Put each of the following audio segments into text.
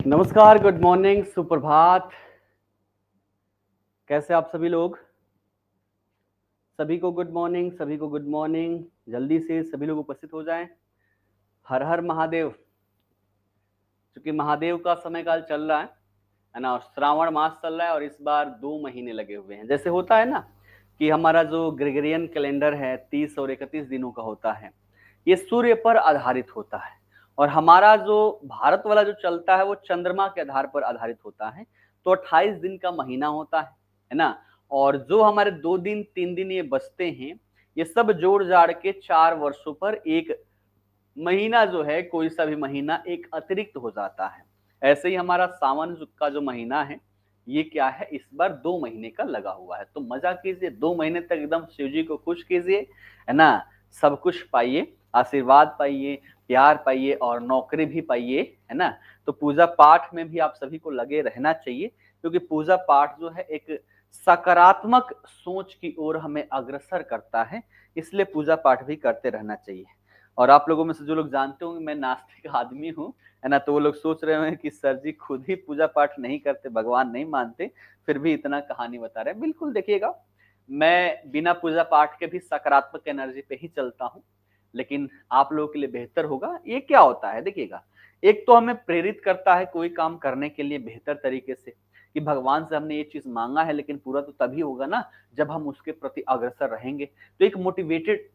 नमस्कार, good morning, सुप्रभात। कैसे आप सभी लोग? सभी को गुड मॉर्निंग, सभी को गुड मॉर्निंग। जल्दी से सभी लोग उपस्थित हो जाएं। हर हर महादेव। क्योंकि महादेव का समय काल चल रहा है ना, और श्रावण मास चल रहा है और इस बार 2 महीने लगे हुए हैं। जैसे होता है ना कि हमारा जो ग्रेगोरियन कैलेंडर है 30 और 31 दिनों का होता है, ये सूर्य पर आधारित होता है, और हमारा जो भारत वाला जो चलता है वो चंद्रमा के आधार पर आधारित होता है। तो 28 दिन का महीना होता है ना। और जो हमारे 2 दिन 3 दिन ये बचते हैं, ये सब जोड़ जाड़ के 4 वर्षों पर एक महीना जो है, कोई सा भी महीना एक अतिरिक्त हो जाता है। ऐसे ही हमारा सावन का जो महीना है, ये क्या है, इस बार 2 महीने का लगा हुआ है। तो मजा कीजिए, 2 महीने तक एकदम शिव जी को खुश कीजिए, है ना। सब कुछ पाइए, आशीर्वाद पाइए, प्यार पाइए और नौकरी भी पाइए, है ना। तो पूजा पाठ में भी आप सभी को लगे रहना चाहिए, क्योंकि पूजा पाठ जो है एक सकारात्मक सोच की ओर हमें अग्रसर करता है, इसलिए पूजा पाठ भी करते रहना चाहिए। और आप लोगों में से जो लोग जानते होंगे मैं नास्तिक आदमी हूँ, है ना, तो वो लोग सोच रहे होंगे कि सर जी खुद ही पूजा पाठ नहीं करते, भगवान नहीं मानते, फिर भी इतना कहानी बता रहे हैं। बिल्कुल देखिएगा, मैं बिना पूजा पाठ के भी सकारात्मक एनर्जी पे ही चलता हूँ, लेकिन आप लोगों के लिए बेहतर होगा। ये क्या होता है देखिएगा, एक तो हमें प्रेरित करता है कोई काम करने के लिए बेहतर तरीके से, कि भगवान से हमने ये चीज मांगा है, लेकिन पूरा तो तभी होगा ना जब हम उसके प्रति अग्रसर रहेंगे। तो एक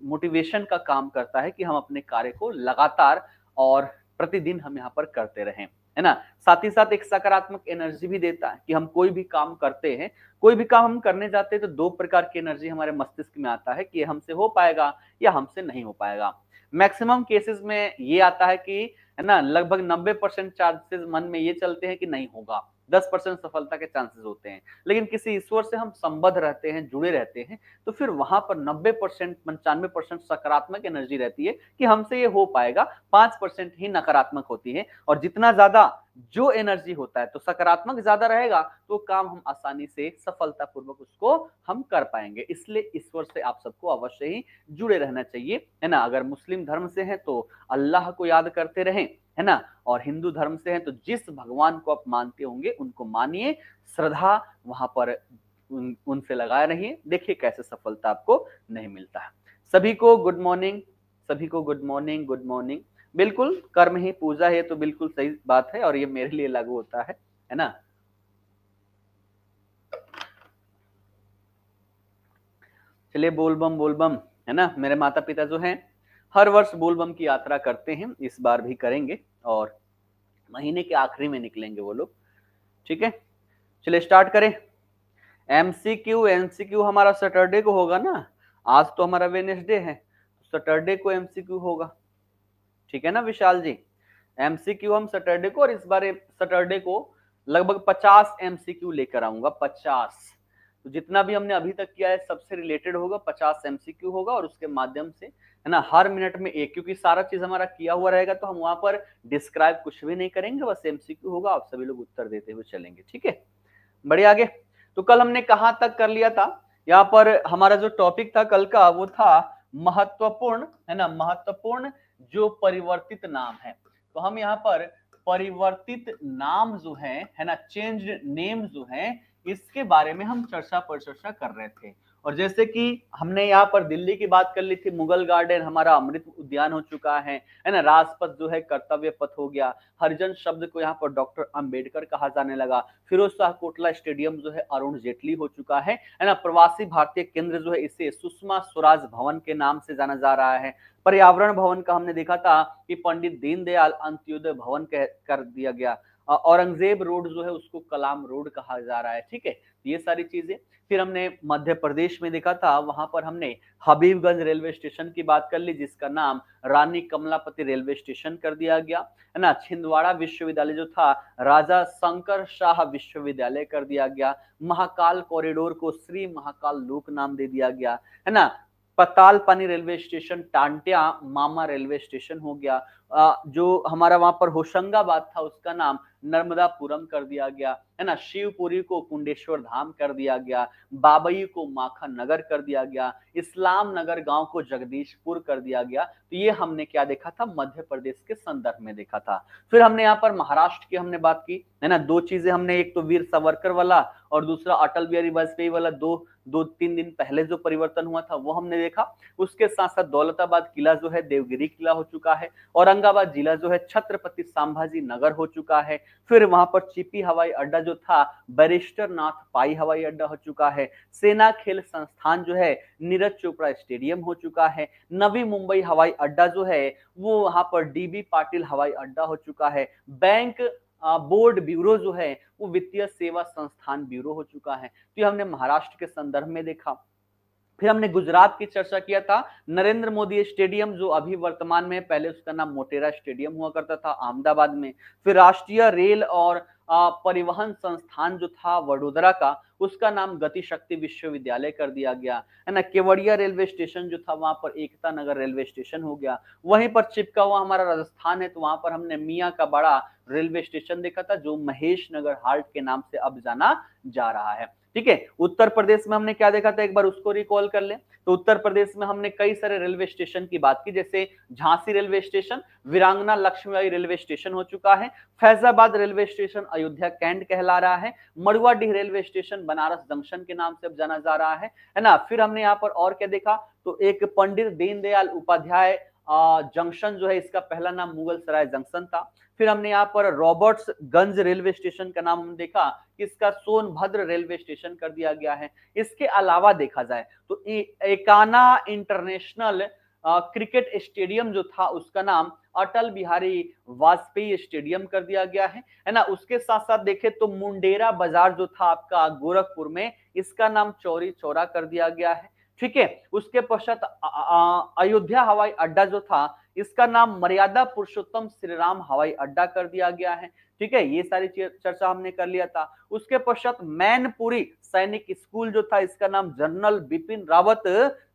मोटिवेशन का काम करता है कि हम अपने कार्य को लगातार और प्रतिदिन हम यहाँ पर करते रहें, है ना। साथ ही साथ एक सकारात्मक एनर्जी भी देता है कि हम कोई भी काम करते हैं, कोई भी काम हम करने जाते हैं तो 2 प्रकार की एनर्जी हमारे मस्तिष्क में आता है कि ये हमसे हो पाएगा या हमसे नहीं हो पाएगा। मैक्सिमम केसेस में ये आता है कि, है ना, लगभग 90% चांसेस मन में ये चलते हैं कि नहीं होगा, 10% सफलता के चांसेस होते हैं। लेकिन किसी ईश्वर से हम संबद्ध रहते हैं, जुड़े रहते हैं, तो फिर वहां पर 90% 95% सकारात्मक एनर्जी रहती है कि हमसे ये हो पाएगा, 5% ही नकारात्मक होती है। और जितना ज्यादा जो एनर्जी होता है, तो सकारात्मक ज्यादा रहेगा, तो काम हम आसानी से सफलतापूर्वक उसको हम कर पाएंगे। इसलिए ईश्वर से आप सबको अवश्य ही जुड़े रहना चाहिए, है ना। अगर मुस्लिम धर्म से हैं तो अल्लाह को याद करते रहें, है ना। और हिंदू धर्म से हैं तो जिस भगवान को आप मानते होंगे उनको मानिए, श्रद्धा वहां पर उनसे लगाए रहिए। देखिए कैसे सफलता आपको नहीं मिलता है। सभी को गुड मॉर्निंग, सभी को गुड मॉर्निंग, गुड मॉर्निंग। बिल्कुल कर्म ही पूजा है, तो बिल्कुल सही बात है और ये मेरे लिए लागू होता है ना। चलिए बोल बम, है ना। मेरे माता पिता जो हैं हर वर्ष बोल बम की यात्रा करते हैं, इस बार भी करेंगे और महीने के आखिरी में निकलेंगे वो लोग। ठीक है, चलिए स्टार्ट करें। एमसीक्यू हमारा सैटरडे को होगा ना। आज तो हमारा वेडनेसडे है, सैटरडे को एमसीक्यू होगा। ठीक है ना विशाल जी। एमसीक्यू हम सैटरडे को, और इस बार सैटरडे को लगभग 50 एमसीक्यू लेकर आऊंगा। 50, तो जितना भी हमने अभी तक किया है सबसे रिलेटेड होगा, 50 एमसीक्यू होगा। और उसके माध्यम से, है ना, हर मिनट में एक, क्योंकि सारा चीज हमारा किया हुआ रहेगा तो हम वहां पर डिस्क्राइब कुछ भी नहीं करेंगे, बस एमसीक्यू होगा, आप सभी लोग उत्तर देते हुए चलेंगे। ठीक है, बढ़िया। आगे तो कल हमने कहां तक कर लिया था, यहाँ पर हमारा जो टॉपिक था कल का वो था महत्वपूर्ण, है ना, महत्वपूर्ण जो परिवर्तित नाम है। तो हम यहाँ पर परिवर्तित नाम जो है ना, चेंज्ड नेम जो है, इसके बारे में हम चर्चा कर रहे थे। और जैसे कि हमने यहाँ पर दिल्ली की बात कर ली थी, मुगल गार्डन हमारा अमृत उद्यान हो चुका है ना, राजपथ जो है कर्तव्य पथ हो गया, हरिजन शब्द को यहाँ पर डॉक्टर अंबेडकर कहा जाने लगा, फिरोज शाह कोटला स्टेडियम जो है अरुण जेटली हो चुका है ना, प्रवासी भारतीय केंद्र जो है इसे सुषमा स्वराज भवन के नाम से जाना जा रहा है। पर्यावरण भवन का हमने देखा था कि पंडित दीनदयाल अंत्योदय भवन कर दिया गया। औरंगजेब रोड जो है उसको कलाम रोड कहा जा रहा है। ठीक है, ये सारी चीजें। फिर हमने मध्य प्रदेश में देखा था, वहां पर हमने हबीबगंज रेलवे स्टेशन की बात कर ली, जिसका नाम रानी कमलापति रेलवे स्टेशन कर दिया गया, है ना। छिंदवाड़ा विश्वविद्यालय जो था राजा शंकर शाह विश्वविद्यालय कर दिया गया। महाकाल कॉरिडोर को श्री महाकाल लोक नाम दे दिया गया, है ना। पताल पानी रेलवे स्टेशन टांट्या मामा रेलवे स्टेशन हो गया। जो हमारा वहां पर होशंगाबाद था उसका नाम नर्मदापुरम कर दिया गया, है ना। शिवपुरी को कुंडेश्वर धाम कर दिया गया, बाबई को माखन नगर कर दिया गया, इस्लाम नगर गांव को जगदीशपुर कर दिया गया। तो ये हमने क्या देखा था, मध्य प्रदेश के संदर्भ में देखा था। फिर हमने यहाँ पर महाराष्ट्र की हमने बात की, है ना। दो चीजें हमने, एक तो वीर सावरकर वाला और दूसरा अटल बिहारी वाजपेयी वाला, दो तीन दिन पहले जो परिवर्तन हुआ था वो हमने देखा। उसके साथ साथ दौलताबाद किला जो है देवगिरी किला हो चुका है, औरंगाबाद जिला जो है छत्रपति संभाजी नगर हो चुका है। फिर वहां पर चिपी हवाई अड्डा जो था बैरिस्टर नाथ पाई हवाई अड्डा हो चुका है। सेना खेल संस्थान जो है नीरज चोपड़ा स्टेडियम हो चुका है। नवी मुंबई हवाई अड्डा जो है वो वहां पर डीबी पाटिल हवाई अड्डा हो चुका है। बैंक बोर्ड ब्यूरो जो है वो वित्तीय सेवा संस्थान ब्यूरो हो चुका है। तो ये हमने महाराष्ट्र के संदर्भ में देखा। फिर हमने गुजरात की चर्चा किया था, नरेंद्र मोदी स्टेडियम जो अभी वर्तमान में, पहले उसका नाम मोटेरा स्टेडियम हुआ करता था अहमदाबाद में। फिर राष्ट्रीय रेल और परिवहन संस्थान जो था वडोदरा का, उसका नाम गति शक्ति विश्वविद्यालय कर दिया गया, है ना। केवड़िया रेलवे स्टेशन जो था वहां पर एकता नगर रेलवे स्टेशन हो गया। वहीं पर चिपका हुआ हमारा राजस्थान है, तो वहां पर हमने मियाँ का बड़ा रेलवे स्टेशन देखा था जो महेश नगर हाल्ट के नाम से अब जाना जा रहा है। ठीक है। उत्तर प्रदेश में हमने क्या देखा था, एक बार उसको रिकॉल कर ले। तो उत्तर प्रदेश में हमने कई सारे रेलवे स्टेशन की बात की, जैसे झांसी रेलवे स्टेशन, वीरांगना लक्ष्मीबाई रेलवे स्टेशन हो चुका है। Faizabad railway station Ayodhya cantt कहला रहा है। Manduadih railway station Banaras junction के नाम से अब जाना जा रहा है ना। फिर हमने यहाँ पर और क्या देखा, तो एक पंडित दीनदयाल उपाध्याय जंक्शन जो है, इसका पहला नाम मुगल सराय जंक्शन था। फिर हमने यहाँ पर रॉबर्ट्सगंज रेलवे स्टेशन का नाम हम देखा, इसका सोनभद्र रेलवे स्टेशन कर दिया गया है। इसके अलावा देखा जाए तो एकाना इंटरनेशनल क्रिकेट स्टेडियम जो था उसका नाम अटल बिहारी वाजपेयी स्टेडियम कर दिया गया है ना। उसके साथ साथ देखे तो मुंडेरा बाजार जो था आपका गोरखपुर में, इसका नाम चौरी चौरा कर दिया गया है। ठीक है। उसके पश्चात अयोध्या हवाई अड्डा जो था, इसका नाम मर्यादा पुरुषोत्तम श्री राम हवाई अड्डा कर दिया गया है। ठीक है। ये सारी चर्चा हमने कर लिया था। उसके पश्चात मैनपुरी सैनिक स्कूल जो था, इसका नाम जनरल बिपिन रावत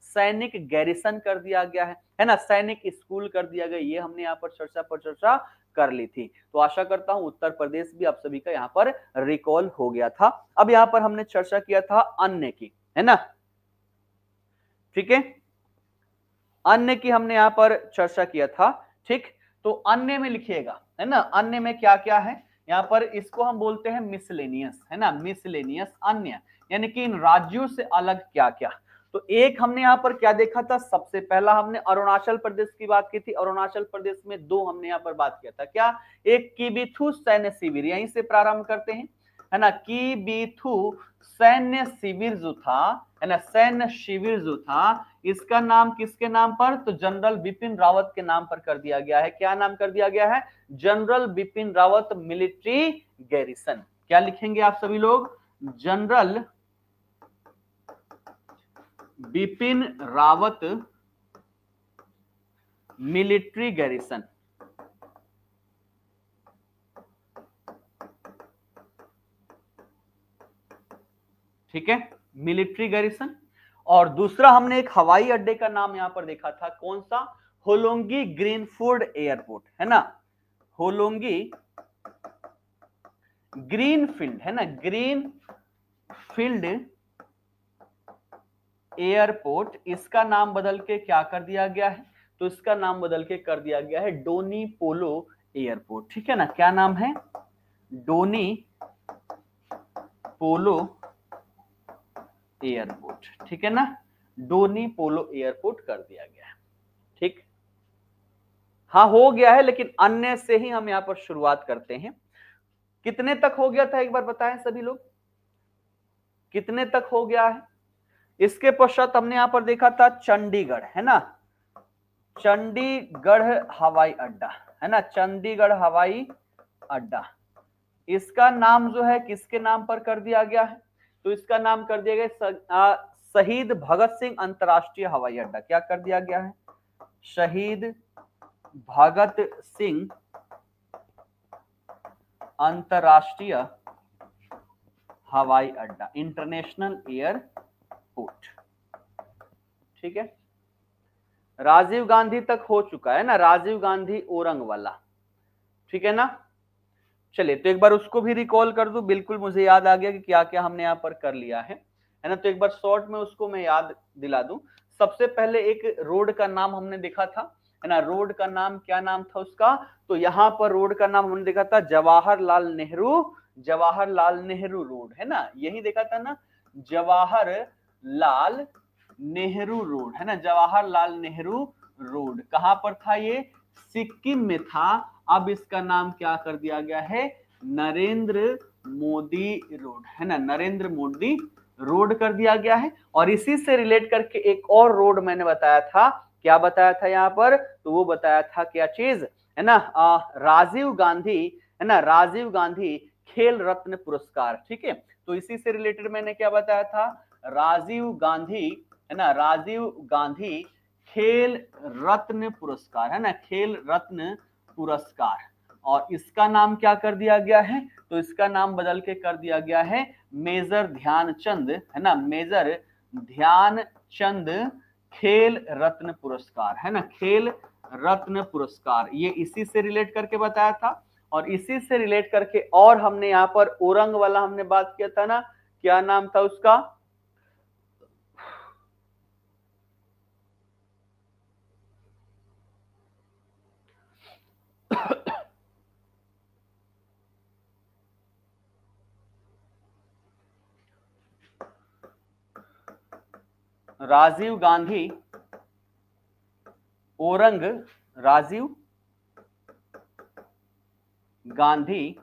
सैनिक गैरिसन कर दिया गया है ना, सैनिक स्कूल कर दिया गया। ये हमने यहाँ पर चर्चा कर ली थी। तो आशा करता हूं उत्तर प्रदेश भी आप सभी का यहाँ पर रिकॉल हो गया था। अब यहाँ पर हमने चर्चा किया था अन्य की, है ना। ठीक है। अन्य की हमने यहां पर चर्चा किया था। ठीक। तो अन्य में लिखिएगा, है ना, अन्य में क्या क्या है यहां पर, इसको हम बोलते हैं मिसलेनियस, है ना, मिसलेनियस अन्य, यानी कि इन राज्यों से अलग क्या क्या। तो एक हमने यहां पर क्या देखा था, सबसे पहला हमने अरुणाचल प्रदेश की बात की थी। अरुणाचल प्रदेश में दो हमने यहां पर बात किया था, क्या, एक किबिथु सैन्य शिविर, यहीं से प्रारंभ करते हैं, है ना। किबिथु सैन्य शिविर जो था, है ना, सैन्य शिविर जो था, इसका नाम किसके नाम पर, तो जनरल बिपिन रावत के नाम पर कर दिया गया है। क्या नाम कर दिया गया है, general Bipin Rawat military garrison. क्या लिखेंगे आप सभी लोग, general Bipin Rawat military garrison. ठीक है, मिलिट्री गैरिसन। और दूसरा हमने एक हवाई अड्डे का नाम यहां पर देखा था, कौन सा, होलोंगी ग्रीनफील्ड एयरपोर्ट, है ना, होलोंगी ग्रीनफील्ड, है ना, ग्रीनफील्ड एयरपोर्ट। इसका नाम बदल के क्या कर दिया गया है, तो इसका नाम बदल के कर दिया गया है डोनी पोलो एयरपोर्ट। ठीक है ना, क्या नाम है, डोनी पोलो एयरपोर्ट। ठीक है ना, डोनी पोलो एयरपोर्ट कर दिया गया है। ठीक, हाँ हो गया है, लेकिन अन्य से ही हम यहां पर शुरुआत करते हैं। कितने तक हो गया था एक बार बताएं सभी लोग, कितने तक हो गया है। इसके पश्चात हमने यहां पर देखा था चंडीगढ़, है ना, चंडीगढ़ हवाई अड्डा, है ना, चंडीगढ़ हवाई अड्डा। इसका नाम जो है किसके नाम पर कर दिया गया है, तो इसका नाम कर दिया गया शहीद भगत सिंह अंतरराष्ट्रीय हवाई अड्डा। क्या कर दिया गया है, शहीद भगत सिंह अंतरराष्ट्रीय हवाई अड्डा, इंटरनेशनल एयरपोर्ट। ठीक है। राजीव गांधी तक हो चुका है ना, राजीव गांधी ओरंग वाला, ठीक है ना। चलिए तो एक बार उसको भी रिकॉल कर दूं, बिल्कुल मुझे याद आ गया कि क्या क्या हमने यहाँ पर कर लिया है ना। तो एक बार शॉर्ट में उसको मैं याद दिला दूं। सबसे पहले एक रोड का नाम हमने देखा था, है ना। रोड का नाम क्या नाम था उसका, तो यहाँ पर रोड का नाम हमने देखा था जवाहरलाल नेहरू, जवाहरलाल नेहरू रोड, है ना, यही देखा था ना, जवाहरलाल नेहरू रोड, है ना, जवाहरलाल नेहरू रोड। कहां पर था ये, सिक्किम में था। अब इसका नाम क्या कर दिया गया है, नरेंद्र मोदी रोड, है ना, नरेंद्र मोदी रोड कर दिया गया है। और इसी से रिलेट करके एक और रोड मैंने बताया था, क्या बताया था यहाँ पर, तो वो बताया था क्या चीज, है ना, राजीव गांधी, है ना, राजीव गांधी खेल रत्न पुरस्कार, ठीक है। तो इसी से रिलेटेड मैंने क्या बताया था, राजीव गांधी, है ना, राजीव गांधी खेल रत्न पुरस्कार, है ना, खेल रत्न पुरस्कार। और इसका नाम क्या कर दिया गया है, तो इसका नाम बदल के कर दिया गया है मेजर ध्यानचंद, है ना, मेजर ध्यानचंद खेल रत्न पुरस्कार, है ना, खेल रत्न पुरस्कार। ये इसी से रिलेट करके बताया था। और इसी से रिलेट करके और हमने यहाँ पर ओरंग वाला हमने बात किया था ना, क्या नाम था उसका, राजीव गांधी ओरंग, राजीव गांधी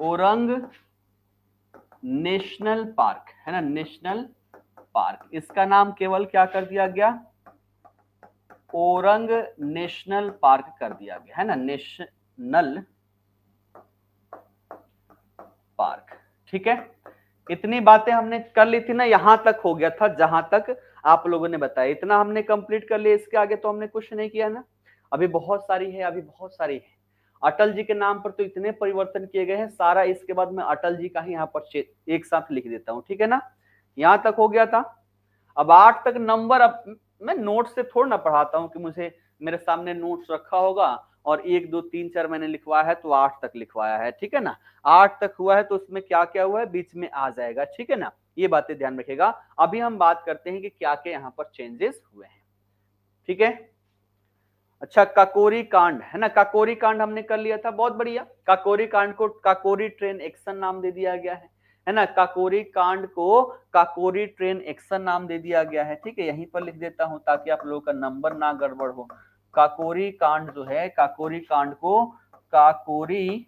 ओरंग नेशनल पार्क, है ना, नेशनल पार्क। इसका नाम केवल क्या कर दिया गया, ओरंग नेशनल पार्क कर दिया गया, है ना, नेशनल पार्क, ठीक है। इतनी बातें हमने कर ली थी ना, यहां तक हो गया था जहां तक आप लोगों ने बताया, इतना हमने कंप्लीट कर लिया। इसके आगे तो हमने कुछ नहीं किया ना, अभी बहुत सारी है, अभी बहुत सारी है। अटल जी के नाम पर तो इतने परिवर्तन किए गए हैं, सारा इसके बाद मैं अटल जी का ही यहाँ पर एक साथ लिख देता हूँ, ठीक है ना। यहां तक हो गया था। अब 8 तक नंबर, अब मैं नोट से थोड़ा ना पढ़ाता हूँ कि मुझे मेरे सामने नोट्स रखा होगा और 1 2 3 4 मैंने लिखवाया है तो 8 तक लिखवाया है, ठीक है ना। 8 तक हुआ है तो उसमें क्या क्या हुआ है बीच में आ जाएगा, ठीक है ना। ये बातें ध्यान रखिएगा। अभी हम बात करते हैं कि क्या क्या यहाँ पर चेंजेस हुए हैं, ठीक है। अच्छा, काकोरी कांड, है ना, काकोरी कांड हमने कर लिया था, बहुत बढ़िया। काकोरी कांड को काकोरी ट्रेन एक्शन नाम दे दिया गया है ना, काकोरी कांड को काकोरी ट्रेन एक्शन नाम दे दिया गया है, ठीक है। यहीं पर लिख देता हूं ताकि आप लोगों का नंबर ना गड़बड़ हो। काकोरी कांड जो है, काकोरी कांड को काकोरी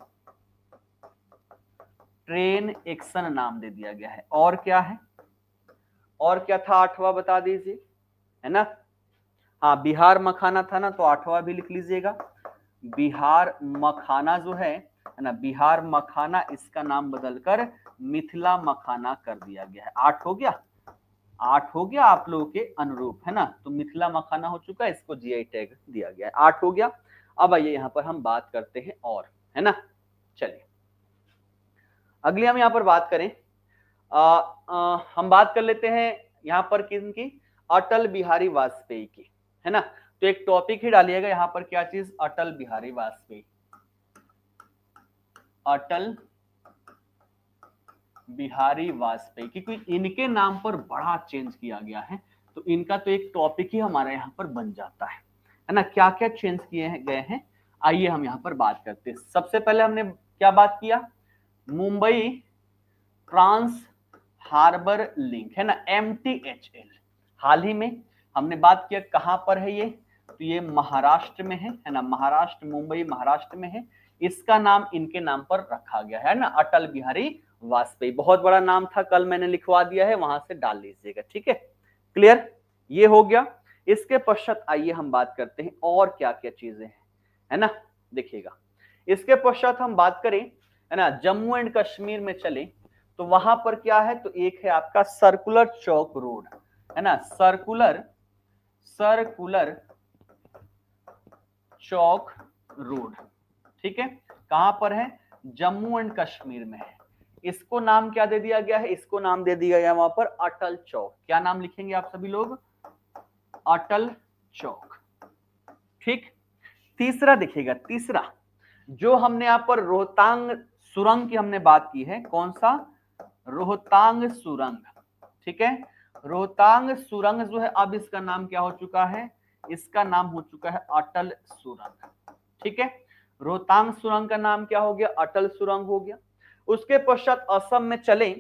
ट्रेन एक्शन नाम दे दिया गया है। और क्या है, और क्या था, 8वां बता दीजिए, है ना। हाँ, बिहार मखाना था ना, तो 8वां भी लिख लीजिएगा। बिहार मखाना जो है ना, बिहार मखाना, इसका नाम बदलकर मिथिला मखाना कर दिया गया है। 8 हो गया, 8 हो गया आप लोगों के अनुरूप, है ना। तो मिथिला मखाना हो चुका है, इसको जीआई टैग दिया गया है, 8 हो गया। अब आइए यहाँ पर हम बात करते हैं और, है ना। चलिए अगली हम यहाँ पर बात करें, हम बात कर लेते हैं यहाँ पर किसकी, अटल बिहारी वाजपेयी की, है ना। तो एक टॉपिक ही डालिएगा यहाँ पर, क्या चीज, अटल बिहारी वाजपेयी, अटल बिहारी वाजपेयी की। कोई इनके नाम पर बड़ा चेंज किया गया है, तो इनका तो एक टॉपिक ही हमारे यहाँ पर बन जाता है ना। क्या क्या चेंज किए गए हैं, आइए हम यहाँ पर बात करते हैं। सबसे पहले हमने क्या बात किया, मुंबई ट्रांस हार्बर लिंक, है ना, MTHL। हाल ही में हमने बात किया, कहां पर है ये, तो ये महाराष्ट्र में है ना, महाराष्ट्र, मुंबई महाराष्ट्र में है। इसका नाम इनके नाम पर रखा गया है ना, अटल बिहारी वाजपेयी। बहुत बड़ा नाम था, कल मैंने लिखवा दिया है, वहां से डाल लीजिएगा, ठीक है, क्लियर। ये हो गया। इसके पश्चात आइए हम बात करते हैं और क्या क्या चीजें हैं, है ना। देखिएगा, इसके पश्चात हम बात करें, है ना, जम्मू एंड कश्मीर में चले तो वहां पर क्या है, तो एक है आपका सर्कुलर चौक रोड, है ना, सर्कुलर सर्कुलर चौक रोड, ठीक है। कहां पर है, जम्मू एंड कश्मीर में है। इसको नाम क्या दे दिया गया है, इसको नाम दे दिया गया वहां पर अटल चौक। क्या नाम लिखेंगे आप सभी लोग, अटल चौक। ठीक, तीसरा देखिएगा, तीसरा जो हमने यहाँ पर रोहतांग सुरंग की हमने बात की है, कौन सा, रोहतांग सुरंग। ठीक है, रोहतांग सुरंग जो है अब इसका नाम क्या हो चुका है, इसका नाम हो चुका है अटल सुरंग। ठीक है, रोहतांग सुरंग का नाम क्या हो गया, अटल सुरंग हो गया। उसके पश्चात असम में चले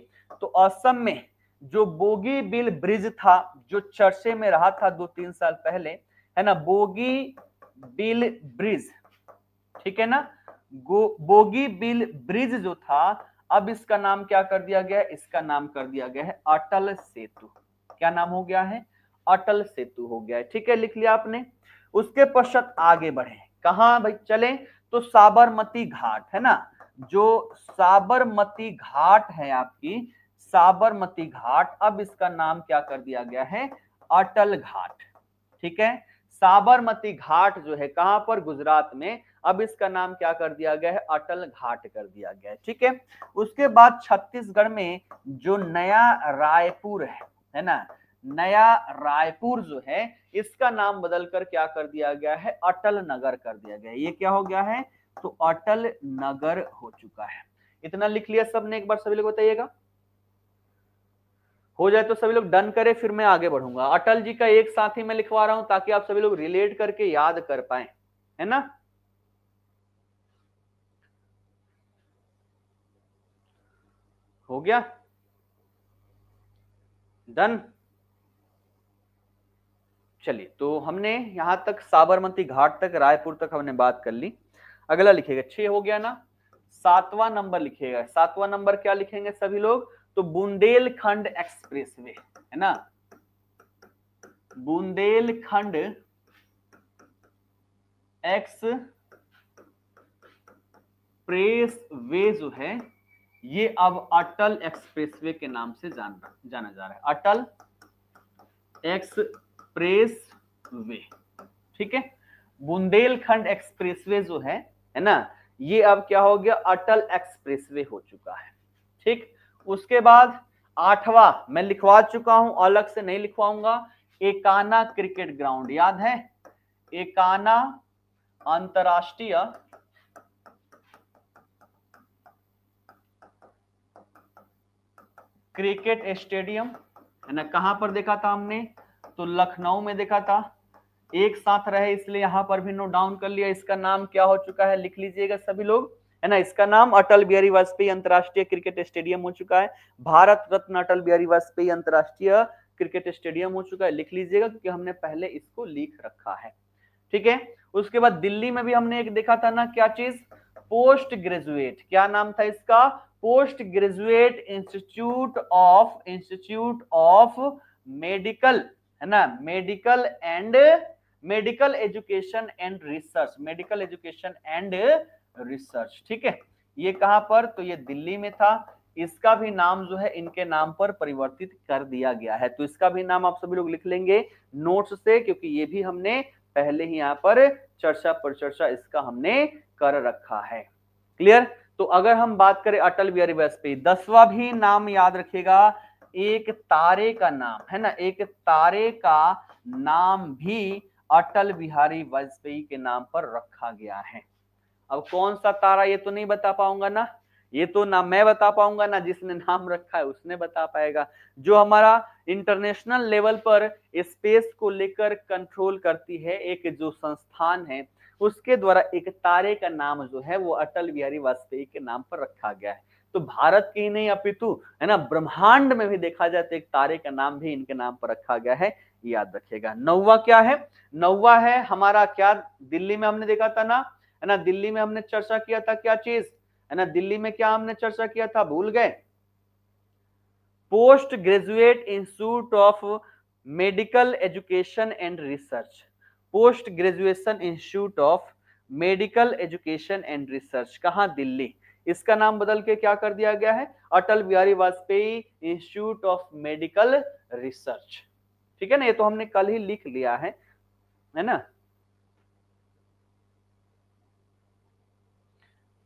तो असम में जो बोगी बिल ब्रिज था, जो चर्चे में रहा था 2-3 साल पहले, है ना, बोगी बिल ब्रिज, ठीक है ना, बोगी बिल ब्रिज जो था, अब इसका नाम क्या कर दिया गया है, इसका नाम कर दिया गया है अटल सेतु। क्या नाम हो गया है, अटल सेतु हो गया है। ठीक है, लिख लिया आपने। उसके पश्चात आगे बढ़े, कहां भाई चले, तो साबरमती घाट, है ना, जो साबरमती घाट है आपकी, साबरमती घाट, अब इसका नाम क्या कर दिया गया है, अटल घाट। ठीक है, साबरमती घाट जो है कहां पर, गुजरात में, अब इसका नाम क्या कर दिया गया है, अटल घाट कर दिया गया है। ठीक है, उसके बाद छत्तीसगढ़ में जो नया रायपुर है ना, नया रायपुर जो है, इसका नाम बदलकर क्या कर दिया गया है, अटल नगर कर दिया गया है। ये क्या हो गया है, तो अटल नगर हो चुका है। इतना लिख लिया सबने, एक बार सभी लोग बताइएगा, हो जाए तो सभी लोग डन करें, फिर मैं आगे बढ़ूंगा। अटल जी का एक साथ ही मैं लिखवा रहा हूं ताकि आप सभी लोग रिलेट करके याद कर पाए, है ना। हो गया डन। चलिए, तो हमने यहां तक साबरमती घाट तक, रायपुर तक हमने बात कर ली। अगला लिखेगा, 6 हो गया ना, 7वां नंबर लिखेगा। 7वां नंबर क्या लिखेंगे सभी लोग, तो बुंदेलखंड एक्सप्रेसवे, है ना, बुंदेलखंड एक्सप्रेसवे जो है, ये अब अटल एक्सप्रेसवे के नाम से जाना जा रहा है, अटल एक्सप्रेसवे। ठीक है, बुंदेलखंड एक्सप्रेसवे जो है ना, ये अब क्या हो गया, अटल एक्सप्रेसवे हो चुका है। ठीक, उसके बाद 8वां मैं लिखवा चुका हूं, अलग से नहीं लिखवाऊंगा, एकाना क्रिकेट ग्राउंड, याद है, एकाना अंतरराष्ट्रीय क्रिकेट स्टेडियम, है ना, कहां पर देखा था हमने, तो लखनऊ में देखा था। एक साथ रहे इसलिए यहां पर भी नोट डाउन कर लिया, इसका नाम क्या हो चुका है, लिख लीजिएगा सभी लोग, है ना, इसका नाम अटल बिहारी वाजपेयी अंतरराष्ट्रीय क्रिकेट स्टेडियम हो चुका है। भारत रत्न अटल बिहारी वाजपेयी अंतरराष्ट्रीय क्रिकेट स्टेडियम हो चुका है, लिख लीजिएगा क्योंकि हमने पहले इसको लिख रखा है। ठीक है, उसके बाद दिल्ली में भी हमने एक देखा था ना, क्या चीज, पोस्ट ग्रेजुएट, क्या नाम था इसका, post graduate institute of medical, है ना, medical education and research, medical education and research. ठीक है, ये कहां पर, तो ये दिल्ली में था। इसका भी नाम जो है इनके नाम पर परिवर्तित कर दिया गया है, तो इसका भी नाम आप सभी लोग लिख लेंगे नोट्स से, क्योंकि ये भी हमने पहले ही यहाँ पर चर्चा इसका हमने कर रखा है। क्लियर, तो अगर हम बात करें अटल बिहारी वाजपेयी, 10वां भी नाम याद रखेगा, एक तारे का नाम, है ना, एक तारे का नाम भी अटल बिहारी वाजपेयी के नाम पर रखा गया है। अब कौन सा तारा ये तो नहीं बता पाऊंगा ना, ये तो ना मैं बता पाऊंगा ना जिसने नाम रखा है उसने बता पाएगा। जो हमारा इंटरनेशनल लेवल पर स्पेस को लेकर कंट्रोल करती है एक जो संस्थान है, उसके द्वारा एक तारे का नाम जो है वो अटल बिहारी वाजपेयी के नाम पर रखा गया है। तो भारत की नहीं अपितु, है ना, ब्रह्मांड में भी देखा जाए तो एक तारे का नाम भी इनके नाम पर रखा गया है, याद रखिएगा। 9वां क्या है, 9वां है हमारा क्या, दिल्ली में हमने देखा था ना, है ना, दिल्ली में हमने चर्चा किया था क्या चीज, है ना, दिल्ली में क्या हमने चर्चा किया था, भूल गए, post graduate institute of medical education and research, post graduation institute of medical education and research, कहां, दिल्ली। इसका नाम बदल के क्या कर दिया गया है, Atal Bihari Vajpayee institute of medical research. ठीक है ना, ये तो हमने कल ही लिख लिया है ना।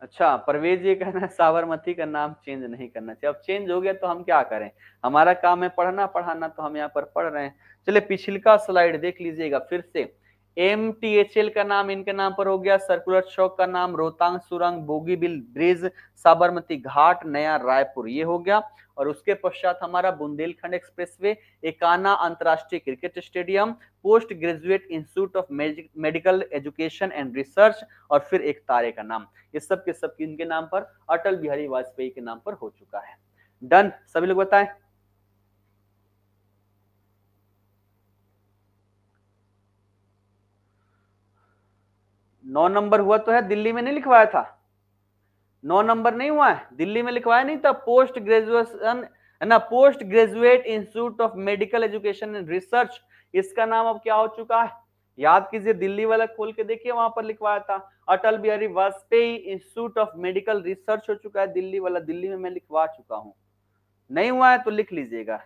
अच्छा, परवेज ये कहना है साबरमती का नाम चेंज नहीं करना चाहिए। अब चेंज हो गया तो हम क्या करें, हमारा काम है पढ़ना पढ़ाना, तो हम यहाँ पर पढ़ रहे हैं। चलिए पिछली स्लाइड देख लीजिएगा फिर से। MTHL का नाम इनके नाम पर हो गया, सर्कुलर चौक का नाम रोहतांग सुरंग, बोगीबिल ब्रिज, साबरमती घाट, नया रायपुर, ये हो गया। और उसके पश्चात हमारा बुंदेलखंड एक्सप्रेसवे, एकाना अंतरराष्ट्रीय cricket stadium, post graduate institute of medical education and research, और फिर एक तारे का नाम। ये सब के सब इनके नाम पर, अटल बिहारी वाजपेयी के नाम पर हो चुका है। डन, सभी लोग बताएं। 9 नंबर हुआ तो है, दिल्ली में नहीं लिखवाया था। 9 नंबर नहीं हुआ है, दिल्ली में लिखवाया नहीं था। पोस्ट ग्रेजुएशन है ना, post graduate institute of medical education and research, इसका नाम अब क्या हो चुका है, याद कीजिए, दिल्ली वाला खोल के देखिए, वहां पर लिखवाया था Atal Bihari Vajpayee institute of medical research हो चुका है दिल्ली वाला, दिल्ली में मैं लिखवा चुका हूं। नहीं हुआ है तो लिख लीजिएगा,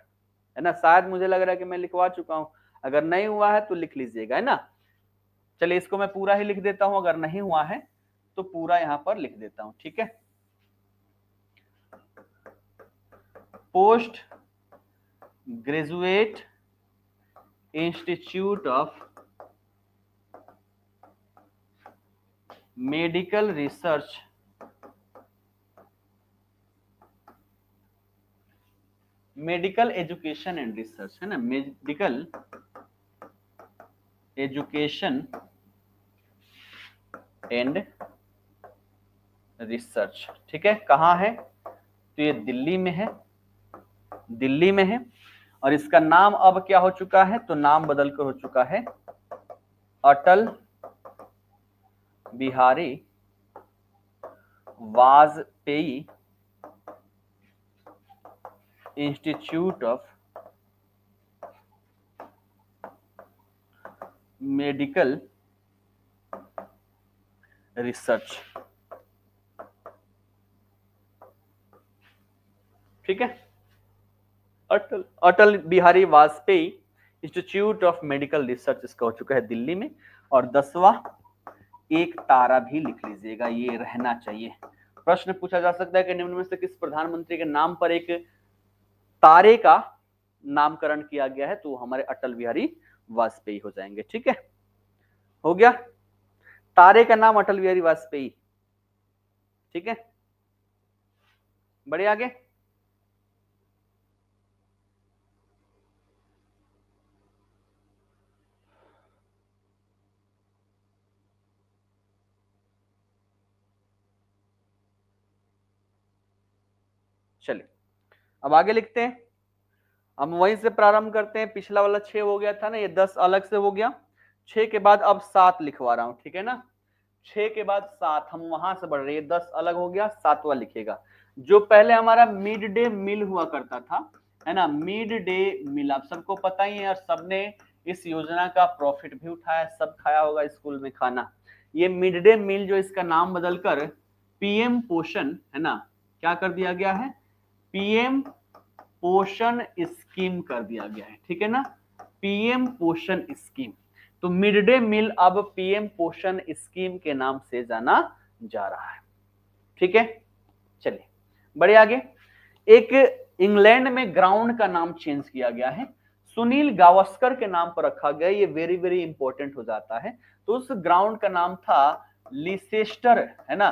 है ना, शायद मुझे लग रहा है कि मैं लिखवा चुका हूं, अगर नहीं हुआ है तो लिख लीजिएगा, है ना। चलिए इसको मैं पूरा ही लिख देता हूं, अगर नहीं हुआ है तो पूरा यहां पर लिख देता हूं, ठीक है। Post graduate institute of medical research medical education and research, है ना, मेडिकल एजुकेशन एंड रिसर्च, ठीक है। कहां है, तो ये दिल्ली में है, दिल्ली में है। और इसका नाम अब क्या हो चुका है, तो नाम बदलकर हो चुका है Atal Bihari Vajpayee institute of medical research, ठीक है। Atal Bihari Vajpayee institute of medical research इसका हो चुका है दिल्ली में। और 10वां एक तारा भी लिख लीजिएगा, ये रहना चाहिए। प्रश्न पूछा जा सकता है कि निम्न में से किस प्रधानमंत्री के नाम पर एक तारे का नामकरण किया गया है, तो हमारे अटल बिहारी वाजपेयी हो जाएंगे, ठीक है। हो गया, तारे का नाम अटल बिहारी वाजपेयी, ठीक है। बढ़िया, आगे। चलिए अब आगे लिखते हैं, हम वहीं से प्रारंभ करते हैं। पिछला वाला 6 हो गया था ना, ये 10 अलग से हो गया। 6 के बाद अब 7 लिखवा रहा हूं, ठीक है ना। 6 के बाद 7, हम वहां से बढ़ रहे हैं, 10 अलग हो गया, 7वां लिखेगा। जो पहले हमारा मिड डे मील हुआ करता था, है ना, मिड डे मील, आप सबको पता ही है, और सबने इस योजना का प्रॉफिट भी उठाया, सब खाया होगा स्कूल में खाना। ये मिड डे मील जो, इसका नाम बदलकर पीएम पोषण, है ना, क्या कर दिया गया है, पीएम पोषण स्कीम कर दिया गया है, ठीक है ना, पीएम पोषण स्कीम। तो मिड डे मील अब पीएम पोषण स्कीम के नाम से जाना जा रहा है, ठीक है। चलिए बढ़िया, आगे। एक इंग्लैंड में ग्राउंड का नाम चेंज किया गया है, सुनील गावस्कर के नाम पर रखा गया, ये वेरी वेरी इंपॉर्टेंट हो जाता है। तो उस ग्राउंड का नाम था लिसेस्टर, है ना,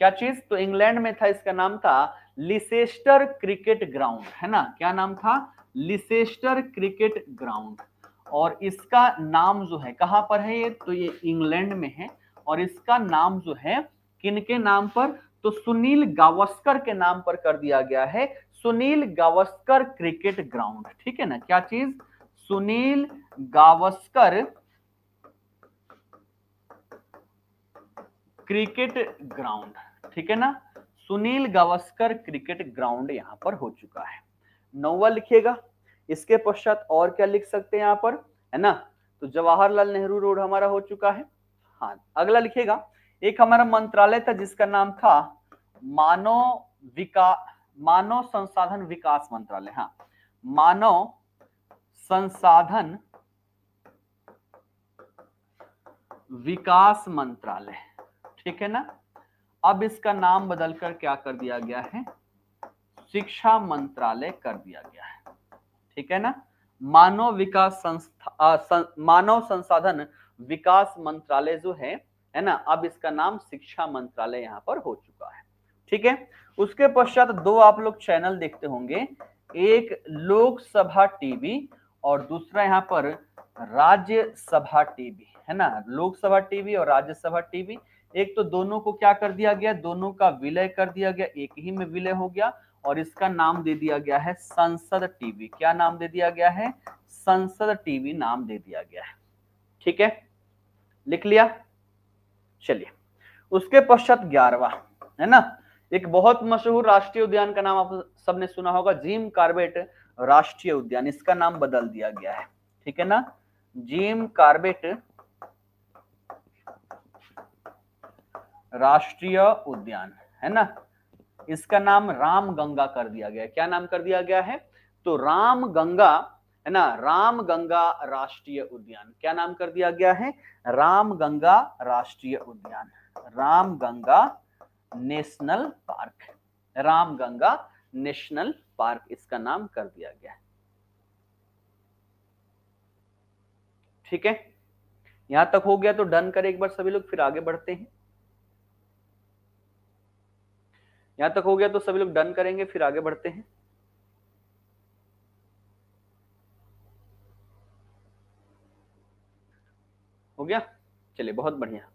क्या चीज, तो इंग्लैंड में था, इसका नाम था लिसेस्टर क्रिकेट ग्राउंड, है ना, क्या नाम था, लिसेस्टर क्रिकेट ग्राउंड। और इसका नाम जो है कहां पर है, ये तो ये इंग्लैंड में है। और इसका नाम जो है किनके नाम पर, तो सुनील गावस्कर के नाम पर कर दिया गया है, सुनील गावस्कर क्रिकेट ग्राउंड, ठीक है ना, क्या चीज, सुनील गावस्कर क्रिकेट ग्राउंड, ठीक है ना, सुनील गावस्कर क्रिकेट ग्राउंड यहां पर हो चुका है। 9वां लिखिएगा। इसके पश्चात और क्या लिख सकते हैं यहां पर, है ना, तो जवाहरलाल नेहरू रोड हमारा हो चुका है। हाँ, अगला लिखिएगा, एक हमारा मंत्रालय था जिसका नाम था मानव संसाधन विकास मंत्रालय, हाँ, मानव संसाधन विकास मंत्रालय, ठीक है ना। अब इसका नाम बदलकर क्या कर दिया गया है, शिक्षा मंत्रालय कर दिया गया है। ठीक है ना, मानव विकास मानव संसाधन विकास मंत्रालय जो है ना, अब इसका नाम शिक्षा मंत्रालय यहाँ पर हो चुका है। ठीक है, उसके पश्चात दो आप लोग चैनल देखते होंगे, एक लोकसभा टीवी और दूसरा यहाँ पर राज्यसभा टीवी, है ना, लोकसभा टीवी और राज्यसभा टीवी। एक तो दोनों को क्या कर दिया गया, दोनों का विलय कर दिया गया, एक ही में विलय हो गया और इसका नाम दे दिया गया है संसद टीवी। क्या नाम दे दिया गया है, संसद टीवी नाम दे दिया गया है। ठीक है, लिख लिया। चलिए, उसके पश्चात 11वां, है ना, एक बहुत मशहूर राष्ट्रीय उद्यान का नाम आप सबने सुना होगा, जिम कॉर्बेट राष्ट्रीय उद्यान, इसका नाम बदल दिया गया है। ठीक है ना, जिम कॉर्बेट राष्ट्रीय उद्यान, है ना, इसका नाम रामगंगा कर दिया गया है। क्या नाम कर दिया गया है, तो रामगंगा, है ना, रामगंगा राष्ट्रीय उद्यान। क्या नाम कर दिया गया है, रामगंगा राष्ट्रीय उद्यान, Ramganga national park, Ramganga national park इसका नाम कर दिया गया है। ठीक है, यहां तक हो गया तो डन करें एक बार सभी लोग, फिर आगे बढ़ते हैं। यहां तक हो गया तो सभी लोग डन करेंगे, फिर आगे बढ़ते हैं। हो गया, चलिए बहुत बढ़िया।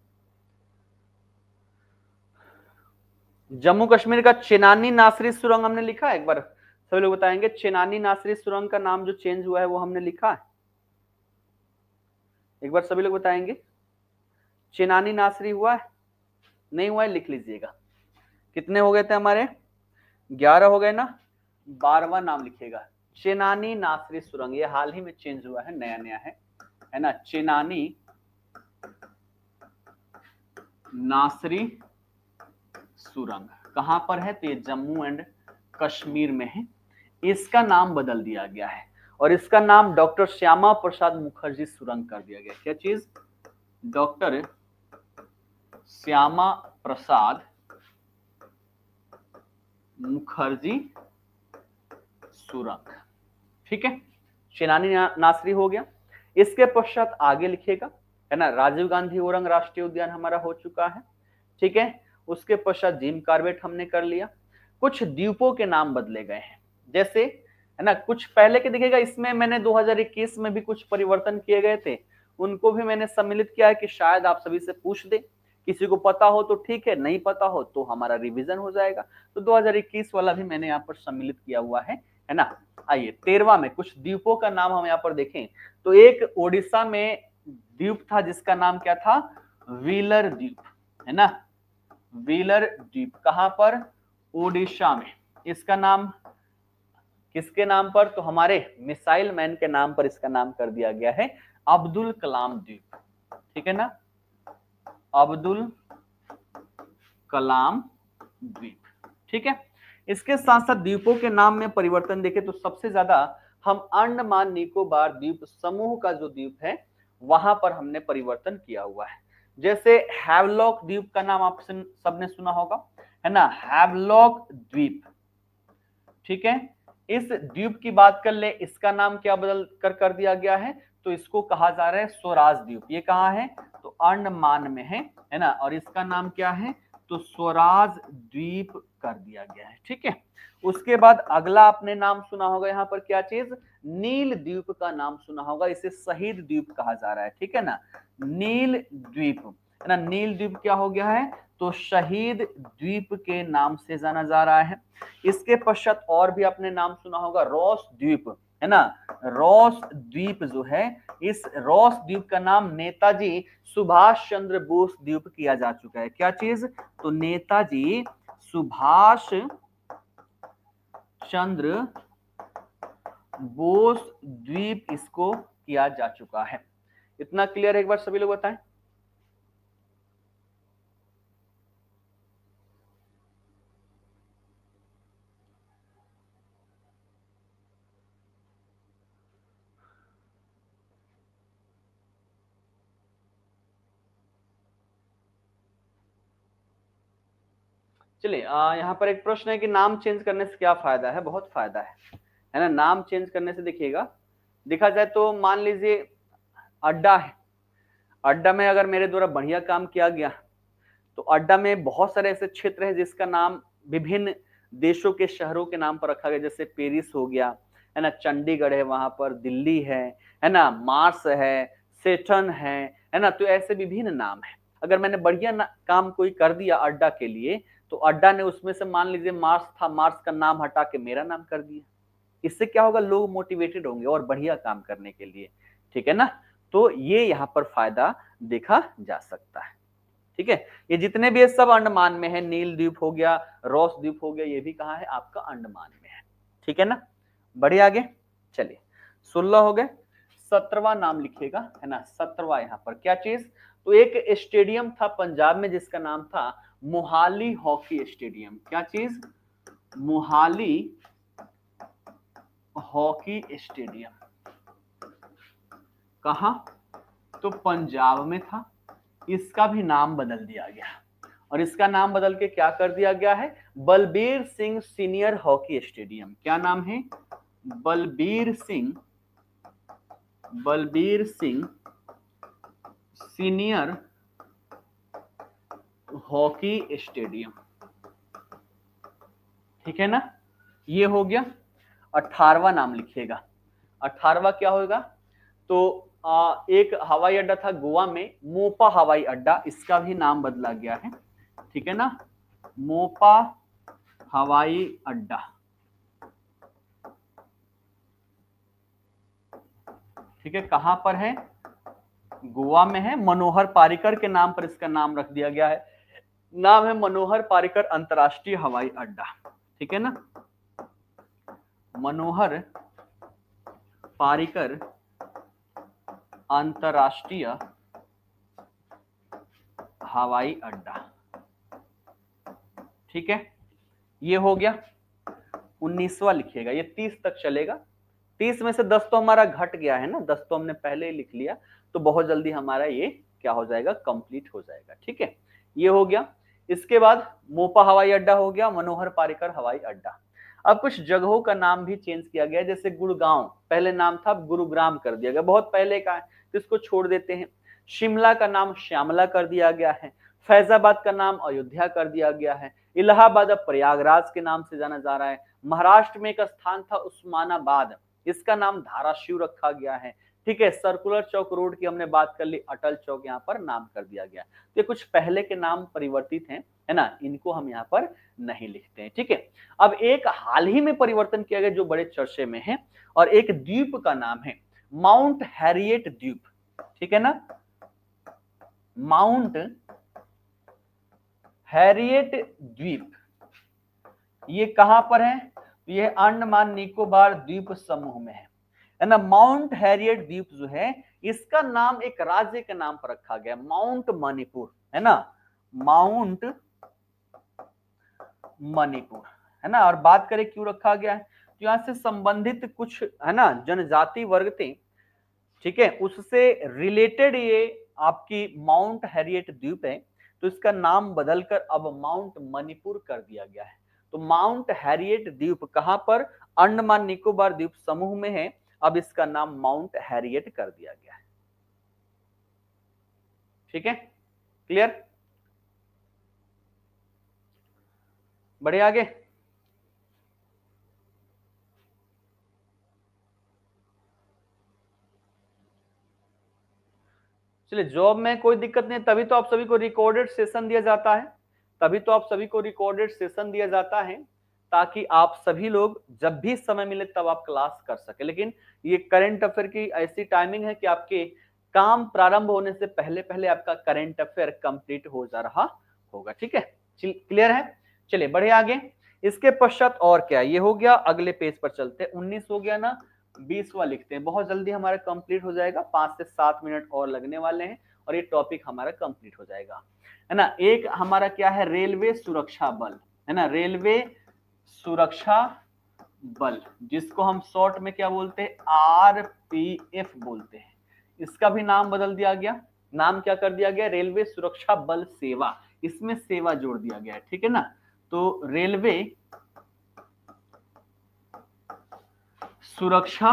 जम्मू कश्मीर का चेनानी नासरी सुरंग हमने लिखा है, एक बार सभी लोग बताएंगे, चेनानी नासरी सुरंग का नाम जो चेंज हुआ है वो हमने लिखा है, एक बार सभी लोग बताएंगे, चेनानी नासरी हुआ है, नहीं हुआ है, लिख लीजिएगा। कितने हो गए थे हमारे, 11 हो गए ना, 12वां नाम लिखिएगा, चेनानी नासरी सुरंग, ये हाल ही में चेंज हुआ है, नया नया है ना, चेनानी नासरी सुरंग कहां पर है, तो ये जम्मू एंड कश्मीर में है, इसका नाम बदल दिया गया है और इसका नाम डॉक्टर श्यामा प्रसाद मुखर्जी सुरंग कर दिया गया। क्या चीज, डॉक्टर श्यामा प्रसाद मुखर्जी सुरंग। ठीक है, चेनानी नासरी हो गया। इसके पश्चात आगे लिखिएगा, है ना, राजीव गांधी ओरंग राष्ट्रीय उद्यान हमारा हो चुका है। ठीक है, उसके पश्चात जिम कॉर्बेट हमने कर लिया। कुछ द्वीपों के नाम बदले गए हैं, जैसे, है ना, कुछ पहले के दिखेगा, इसमें मैंने 2021 में भी कुछ परिवर्तन किए गए थे, उनको भी मैंने सम्मिलित किया है कि शायद आप सभी से पूछ दे, किसी को पता हो तो ठीक है, नहीं पता हो तो हमारा रिवीजन हो जाएगा। तो 2021 वाला भी मैंने यहाँ पर सम्मिलित किया हुआ है ना। आइए 13वां में कुछ द्वीपों का नाम हम यहाँ पर देखें, तो एक ओडिशा में द्वीप था जिसका नाम क्या था, व्हीलर द्वीप, है ना, व्हीलर द्वीप, कहां पर, ओडिशा में। इसका नाम किसके नाम पर, तो हमारे मिसाइल मैन के नाम पर इसका नाम कर दिया गया है, अब्दुल कलाम द्वीप। ठीक है ना, अब्दुल कलाम द्वीप। ठीक है, इसके साथ साथ द्वीपों के नाम में परिवर्तन देखें तो सबसे ज्यादा हम अंडमान निकोबार द्वीप समूह का जो द्वीप है वहां पर हमने परिवर्तन किया हुआ है। जैसे हैवलॉक द्वीप का नाम आप सबने सुना होगा, है ना, हैवलॉक द्वीप। ठीक है, इस द्वीप की बात कर ले, इसका नाम क्या बदल कर दिया गया है, तो इसको कहा जा रहा है स्वराज द्वीप। ये कहाँ है, तो अंडमान में है ना, और इसका नाम क्या है, तो स्वराज द्वीप कर दिया गया है। ठीक है, उसके बाद अगला आपने नाम सुना होगा यहाँ पर, क्या चीज, नील द्वीप का नाम सुना होगा, इसे शहीद द्वीप कहा जा रहा है। ठीक है ना, नील द्वीप, है ना, नील द्वीप क्या हो गया है, तो शहीद द्वीप के नाम से जाना जा रहा है। इसके पश्चात और भी आपने नाम सुना होगा, रॉस द्वीप, है ना, रॉस द्वीप जो है, इस रॉस द्वीप का नाम नेताजी सुभाष चंद्र बोस द्वीप किया जा चुका है। क्या चीज, तो नेताजी सुभाष चंद्र बोस द्वीप इसको किया जा चुका है। इतना क्लियर है, एक बार सभी लोग बताएं। चलिए यहाँ पर एक प्रश्न है कि नाम चेंज करने से क्या फायदा है। बहुत फायदा है ना। नाम चेंज करने से देखिएगा, देखा जाए तो मान लीजिए अड्डा है, अड्डा में अगर मेरे द्वारा बढ़िया काम किया गया तो अड्डा में बहुत सारे ऐसे क्षेत्र है जिसका नाम विभिन्न देशों के शहरों के नाम पर रखा गया, जैसे पेरिस हो गया, है ना, चंडीगढ़ है, वहां पर दिल्ली है ना, मार्स है, सेटन है ना। तो ऐसे विभिन्न नाम है। अगर मैंने बढ़िया काम कोई कर दिया अड्डा के लिए, तो अड्डा ने उसमें से मान लीजिए मार्स था, मार्स का नाम हटा के मेरा नाम कर दिया। इससे क्या होगा, लोग मोटिवेटेड होंगे और बढ़िया काम करने के लिए। ठीक है ना। तो ये यहाँ पर फायदा देखा जा सकता है। ठीक है। ये जितने भी सब अंडमान में है, नील द्वीप हो गया, रॉस द्वीप हो गया, ये भी कहाँ है, आपका अंडमान में है। ठीक है ना। बढ़िया आगे चलिए। 16 हो गए। 17वां नाम लिखिएगा, है ना। 17वां यहाँ पर क्या चीज, तो एक स्टेडियम था पंजाब में जिसका नाम था मोहाली हॉकी स्टेडियम। क्या चीज, मोहाली हॉकी स्टेडियम। कहां, तो पंजाब में था। इसका भी नाम बदल दिया गया, और इसका नाम बदल के क्या कर दिया गया है, Balbir Singh senior hockey stadium. क्या नाम है, Balbir Singh senior hockey stadium. ठीक है ना। ये हो गया। 18वां नाम लिखिएगा। 18वां क्या होगा, तो एक हवाई अड्डा था गोवा में, मोपा हवाई अड्डा, इसका भी नाम बदला गया है। ठीक है ना, मोपा हवाई अड्डा। ठीक है, कहां पर है, गोवा में है। मनोहर पारिकर के नाम पर इसका नाम रख दिया गया है। नाम है मनोहर पारिकर अंतरराष्ट्रीय हवाई अड्डा। ठीक है ना, मनोहर पारिकर अंतरराष्ट्रीय हवाई अड्डा। ठीक है, ये हो गया। 19वां लिखिएगा, ये 30 तक चलेगा। 30 में से 10 तो हमारा घट गया है ना, 10 तो हमने पहले ही लिख लिया, तो बहुत जल्दी हमारा ये क्या हो जाएगा, कंप्लीट हो जाएगा। ठीक है, ये हो गया। इसके बाद मोपा हवाई अड्डा हो गया, मनोहर पारिकर हवाई अड्डा। अब कुछ जगहों का नाम भी चेंज किया गया, जैसे गुड़गांव, पहले नाम था गुरुग्राम कर दिया गया, बहुत पहले का है तो इसको छोड़ देते हैं। शिमला का नाम श्यामला कर दिया गया है। फैजाबाद का नाम अयोध्या कर दिया गया है। इलाहाबाद अब प्रयागराज के नाम से जाना जा रहा है। महाराष्ट्र में एक स्थान था उस्मानाबाद, इसका नाम धाराशिव रखा गया है। ठीक है, सर्कुलर चौक रोड की हमने बात कर ली, अटल चौक यहाँ पर नाम कर दिया गया। तो ये कुछ पहले के नाम परिवर्तित हैं, है ना, इनको हम यहाँ पर नहीं लिखते हैं। ठीक है, अब एक हाल ही में परिवर्तन किया गया जो बड़े चर्चे में है, और एक द्वीप का नाम है माउंट हैरियट द्वीप। ठीक है ना, माउंट हैरियट द्वीप, ये कहां पर है, ये अंडमान निकोबार द्वीप समूह में है ना। माउंट हैरियट द्वीप जो है, इसका नाम एक राज्य के नाम पर रखा गया, माउंट मणिपुर, है ना, माउंट मणिपुर, है ना। और बात करें क्यों रखा गया है, तो यहां से संबंधित कुछ, है ना, जनजाति वर्ग थे, ठीक है, उससे रिलेटेड ये आपकी माउंट हैरियट द्वीप है, तो इसका नाम बदलकर अब माउंट मणिपुर कर दिया गया है। तो माउंट हैरियट द्वीप कहां पर, अंडमान निकोबार द्वीप समूह में है, अब इसका नाम माउंट हैरियट कर दिया गया है। ठीक है, क्लियर, बढ़े आगे। चलिए, जॉब में कोई दिक्कत नहीं, तभी तो आप सभी को रिकॉर्डेड सेशन दिया जाता है, तभी तो आप सभी को रिकॉर्डेड सेशन दिया जाता है, ताकि आप सभी लोग जब भी समय मिले तब आप क्लास कर सके। लेकिन ये करंट अफेयर की ऐसी टाइमिंग है कि आपके काम प्रारंभ होने से पहले पहले आपका करंट अफेयर कंप्लीट हो जा रहा होगा। ठीक है, क्लियर है। चलिए बढ़े आगे। इसके पश्चात और क्या, ये हो गया, अगले पेज पर चलते हैं। 19 हो गया ना, 20वां लिखते हैं, बहुत जल्दी हमारा कंप्लीट हो जाएगा, 5 से 7 मिनट और लगने वाले हैं और ये टॉपिक हमारा कंप्लीट हो जाएगा, है ना। एक हमारा क्या है, रेलवे सुरक्षा बल, है ना, रेलवे सुरक्षा बल, जिसको हम शॉर्ट में क्या बोलते हैं, आरपीएफ बोलते हैं। इसका भी नाम बदल दिया गया, नाम क्या कर दिया गया, रेलवे सुरक्षा बल सेवा, इसमें सेवा जोड़ दिया गया है। ठीक है ना, तो रेलवे सुरक्षा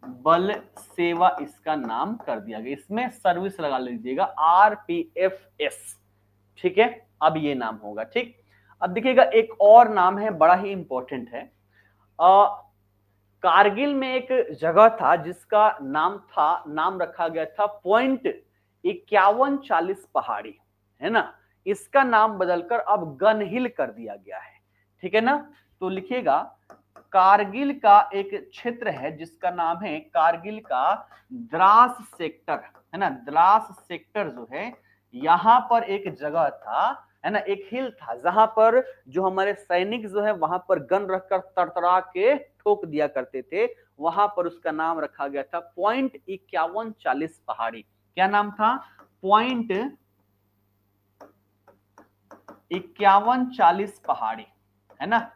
बल सेवा इसका नाम कर दिया गया। इसमें सर्विस लगा लीजिएगा, RPFS। ठीक है, अब ये नाम होगा। ठीक, अब देखिएगा एक और नाम है, बड़ा ही इंपॉर्टेंट है। कारगिल में एक जगह था जिसका नाम रखा गया था पॉइंट 5140 पहाड़ी, है ना। इसका नाम बदलकर अब गन हिल कर दिया गया है। ठीक है ना, तो लिखिएगा कारगिल का एक क्षेत्र है जिसका नाम है कारगिल का द्रास सेक्टर, है ना। द्रास सेक्टर जो है, यहां पर एक जगह था, है ना, एक हिल था जहां पर जो हमारे सैनिक जो है वहां पर गन रखकर तड़तड़ा के ठोक दिया करते थे। वहां पर उसका नाम रखा गया था पॉइंट 5140 पहाड़ी। क्या नाम था? पॉइंट 5140 पहाड़ी, है ना।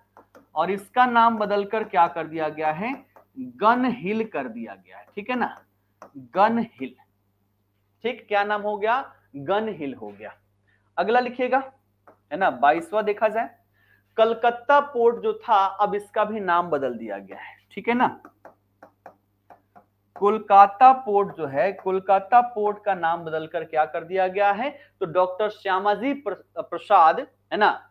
और इसका नाम बदलकर क्या कर दिया गया है? गन हिल कर दिया गया है। ठीक है ना, गन हिल। ठीक, क्या नाम हो गया? गन हिल हो गया। अगला लिखिएगा, है ना, 22वां देखा जाए। कलकत्ता पोर्ट जो था अब इसका भी नाम बदल दिया गया है। ठीक है ना, कोलकाता पोर्ट जो है, कोलकाता पोर्ट का नाम बदलकर क्या कर दिया गया है? तो डॉक्टर श्यामाजी प्रसाद, है ना,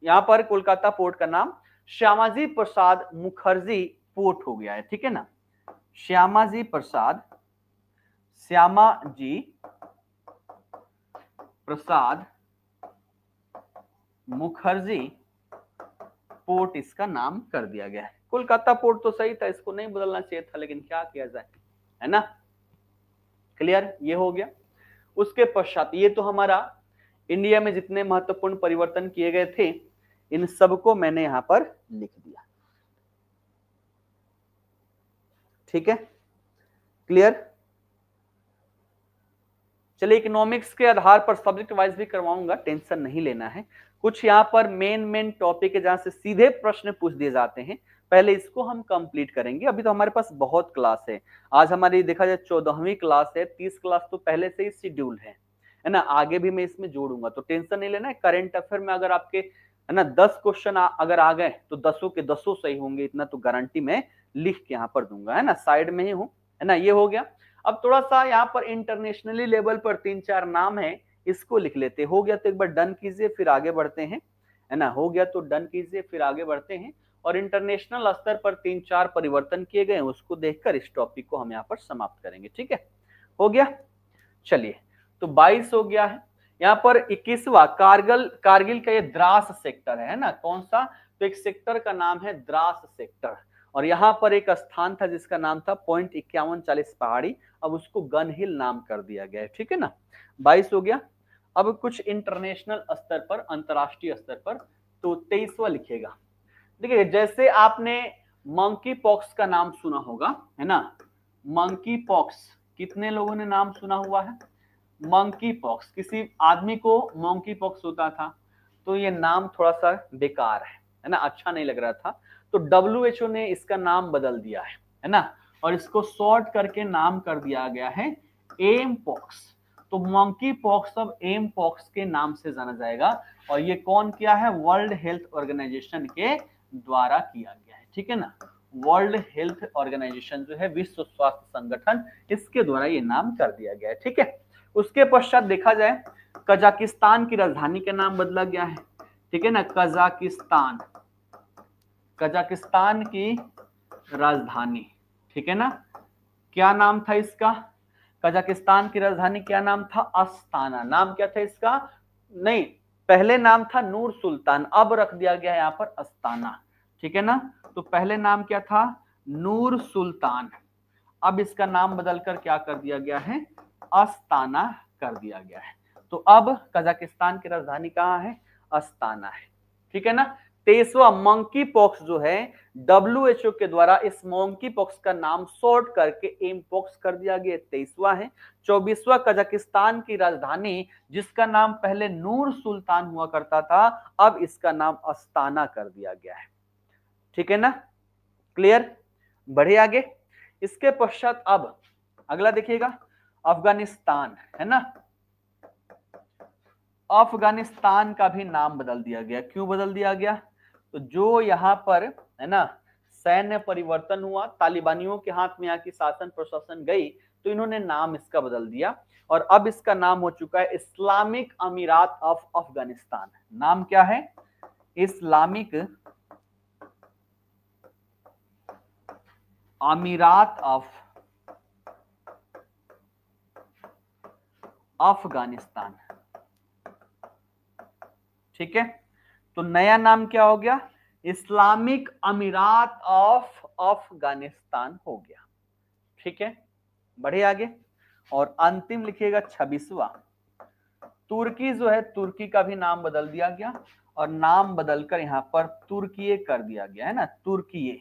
यहां पर कोलकाता पोर्ट का नाम श्यामाजी प्रसाद मुखर्जी पोर्ट हो गया है। ठीक है ना, श्यामाजी प्रसाद मुखर्जी पोर्ट इसका नाम कर दिया गया है। कोलकाता पोर्ट तो सही था, इसको नहीं बदलना चाहिए था, लेकिन क्या किया जाए, है ना। क्लियर, ये हो गया। उसके पश्चात ये तो हमारा इंडिया में जितने महत्वपूर्ण परिवर्तन किए गए थे इन सबको मैंने यहां पर लिख दिया। ठीक है, क्लियर। चलिए, इकोनॉमिक्स के आधार पर सब्जेक्ट वाइज भी करवाऊंगा, टेंशन नहीं लेना है। कुछ यहाँ पर मेन टॉपिक है जहां से सीधे प्रश्न पूछ दिए जाते हैं, पहले इसको हम कंप्लीट करेंगे। अभी तो हमारे पास बहुत क्लास है। आज हमारी देखा जाए 14वीं क्लास है, 30 क्लास तो पहले से ही शेड्यूल है ना। आगे भी मैं इसमें जोड़ूंगा, तो टेंशन नहीं लेना है। करंट अफेयर में अगर आपके, है ना, 10 क्वेश्चन अगर आ गए तो 10 के 10 सही होंगे, इतना तो गारंटी मैं लिख के यहाँ पर दूंगा, है ना, साइड में ही हूँ, है ना। ये हो गया। अब थोड़ा सा यहाँ पर इंटरनेशनली लेवल पर 3-4 नाम है, इसको लिख लेते। हो गया तो एक बार डन कीजिए, फिर आगे बढ़ते हैं, है ना। हो गया तो डन कीजिए, फिर आगे बढ़ते हैं। और इंटरनेशनल स्तर पर 3-4 परिवर्तन किए गए, उसको देखकर इस टॉपिक को हम यहाँ पर समाप्त करेंगे। ठीक है, हो गया। चलिए, तो 22 हो गया है। यहाँ पर 21वां कारगिल का ये द्रास सेक्टर है ना। कौन सा? तो एक सेक्टर का नाम है द्रास सेक्टर, और यहाँ पर एक स्थान था जिसका नाम था पॉइंट 5140 पहाड़ी, अब उसको गन हिल नाम कर दिया गया है। ठीक है ना, 22 हो गया। अब कुछ इंटरनेशनल स्तर पर, अंतरराष्ट्रीय स्तर पर, तो 23वां लिखिएगा। देखिए, जैसे आपने मंकी पॉक्स का नाम सुना होगा, है ना। मंकी पॉक्स, कितने लोगों ने नाम सुना हुआ है? मंकी पॉक्स, किसी आदमी को मंकी पॉक्स होता था, तो ये नाम थोड़ा सा बेकार है ना, अच्छा नहीं लग रहा था। तो WHO ने इसका नाम बदल दिया है ना, और इसको शॉर्ट करके नाम कर दिया गया है एम पॉक्स। तो मंकी पॉक्स अब एम पॉक्स के नाम से जाना जाएगा, और ये कौन किया है? वर्ल्ड हेल्थ ऑर्गेनाइजेशन के द्वारा किया गया है। ठीक है ना, वर्ल्ड हेल्थ ऑर्गेनाइजेशन जो है, विश्व स्वास्थ्य संगठन, इसके द्वारा ये नाम कर दिया गया है। ठीक है, उसके पश्चात देखा जाए, कजाकिस्तान की राजधानी का नाम बदला गया है। ठीक है ना, कजाकिस्तान की राजधानी, ठीक है ना, क्या नाम था इसका? कजाकिस्तान की राजधानी क्या नाम था? अस्ताना। नाम क्या था इसका? नहीं, पहले नाम था नूर सुल्तान, अब रख दिया गया है यहाँ पर अस्ताना। ठीक है ना, तो पहले नाम क्या था? नूर सुल्तान, अब इसका नाम बदलकर क्या कर दिया गया है? अस्ताना कर दिया गया है। तो अब कजाकिस्तान की राजधानी कहाँ है? अस्ताना है। ठीक है ना। 23वां मंकी पॉक्स जो है, WHO के द्वारा इस मंकी पॉक्स का नाम शॉर्ट करके एम पॉक्स कर दिया गया, 23वां है। 24वां कजाकिस्तान की राजधानी, जिसका नाम पहले नूर सुल्तान हुआ करता था, अब इसका नाम अस्ताना कर दिया गया है। ठीक है ना, क्लियर। बढ़े आगे। इसके पश्चात अब अगला देखिएगा, अफगानिस्तान, है ना। अफगानिस्तान का भी नाम बदल दिया गया। क्यों बदल दिया गया? तो जो यहाँ पर है ना सैन्य परिवर्तन हुआ, तालिबानियों के हाथ में यहाँ की शासन प्रशासन गई, तो इन्होंने नाम इसका बदल दिया और अब इसका नाम हो चुका है इस्लामिक अमीरात ऑफ अफगानिस्तान। नाम क्या है? इस्लामिक अमीरात ऑफ अफगानिस्तान। ठीक है, तो नया नाम क्या हो गया? इस्लामिक अमीरात ऑफ अफगानिस्तान हो गया। ठीक है, बढ़े आगे। और अंतिम लिखिएगा 26वां, तुर्की जो है, तुर्की का भी नाम बदल दिया गया और नाम बदलकर यहां पर तुर्कीये कर दिया गया है ना, तुर्कीये।